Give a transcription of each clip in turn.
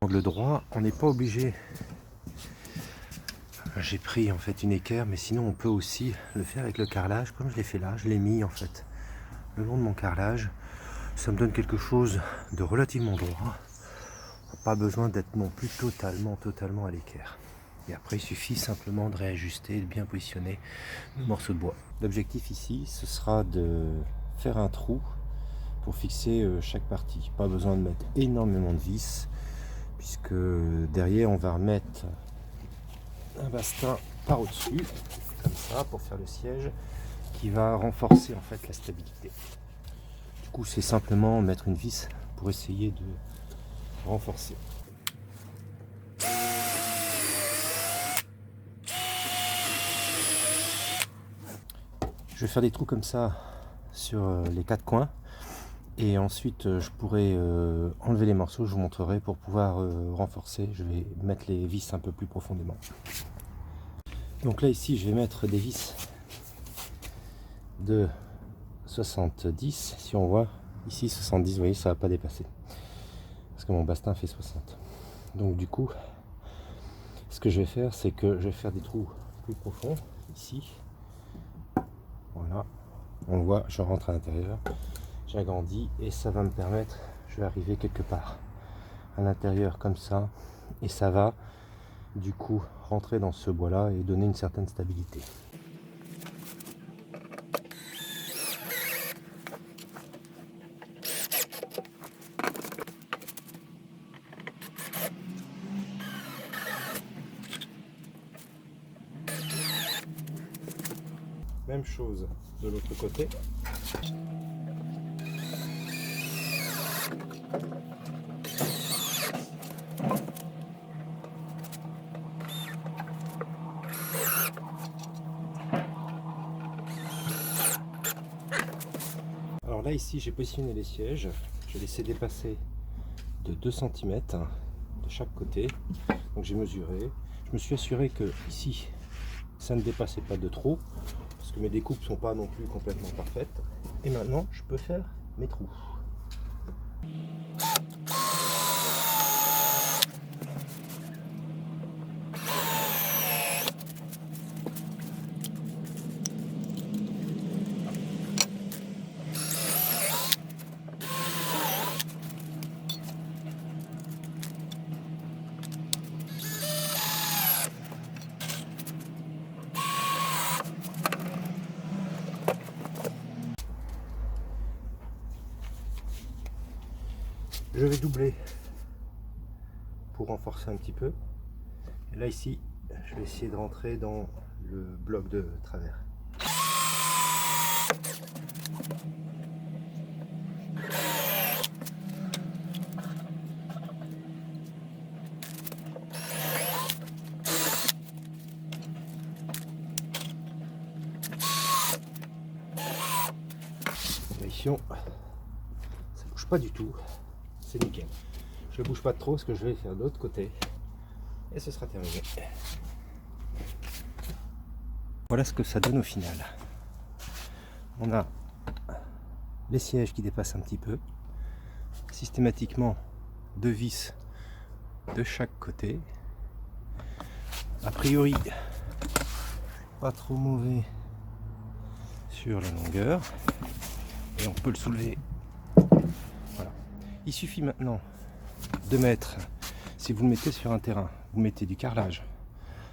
angle droit, on n'est pas obligé. J'ai pris en fait une équerre, mais sinon on peut aussi le faire avec le carrelage, comme je l'ai fait là. Je l'ai mis en fait le long de mon carrelage. Ça me donne quelque chose de relativement droit. Pas besoin d'être non plus totalement à l'équerre. Et après il suffit simplement de réajuster, de bien positionner le morceau de bois. L'objectif ici, ce sera de faire un trou pour fixer chaque partie. Pas besoin de mettre énormément de vis, puisque derrière on va remettre un bastin par au-dessus, comme ça, pour faire le siège, qui va renforcer en fait la stabilité. Du coup, c'est simplement mettre une vis pour essayer de renforcer. Je vais faire des trous comme ça sur les quatre coins. Et ensuite, je pourrai enlever les morceaux, je vous montrerai pour pouvoir renforcer. Je vais mettre les vis un peu plus profondément. Donc là, ici, je vais mettre des vis de 70. Si on voit ici 70, vous voyez, ça ne va pas dépasser. Parce que mon bastin fait 60. Donc du coup, ce que je vais faire, c'est que je vais faire des trous plus profonds, ici. Voilà. On le voit, je rentre à l'intérieur. J'agrandis et ça va me permettre, je vais arriver quelque part à l'intérieur comme ça, et ça va du coup rentrer dans ce bois là et donner une certaine stabilité. Même chose de l'autre côté. Alors là ici j'ai positionné les sièges, j'ai laissé dépasser de 2 cm de chaque côté, donc j'ai mesuré, je me suis assuré que ici ça ne dépassait pas de trop, parce que mes découpes sont pas non plus complètement parfaites, et maintenant je peux faire mes trous. Je vais doubler pour renforcer un petit peu. Et là ici, je vais essayer de rentrer dans le bloc de travers. Attention, ça bouge pas du tout. C'est nickel. Je ne bouge pas trop, ce que je vais faire de l'autre côté et ce sera terminé. Voilà ce que ça donne au final. On a les sièges qui dépassent un petit peu, systématiquement 2 vis de chaque côté. A priori, pas trop mauvais sur la longueur, et on peut le soulever. Voilà. Il suffit maintenant de mettre, si vous le mettez sur un terrain, vous mettez du carrelage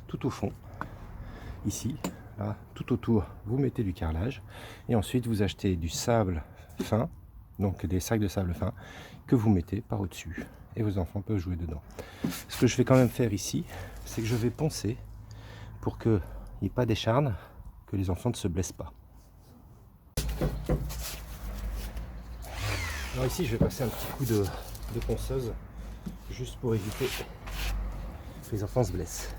tout au fond, ici, là, tout autour, vous mettez du carrelage, et ensuite vous achetez du sable fin, donc des sacs de sable fin, que vous mettez par au-dessus, et vos enfants peuvent jouer dedans. Ce que je vais quand même faire ici, c'est que je vais poncer pour qu'il n'y ait pas d'écharne, que les enfants ne se blessent pas. Alors ici, je vais passer un petit coup de ponceuse, juste pour éviter que les enfants se blessent.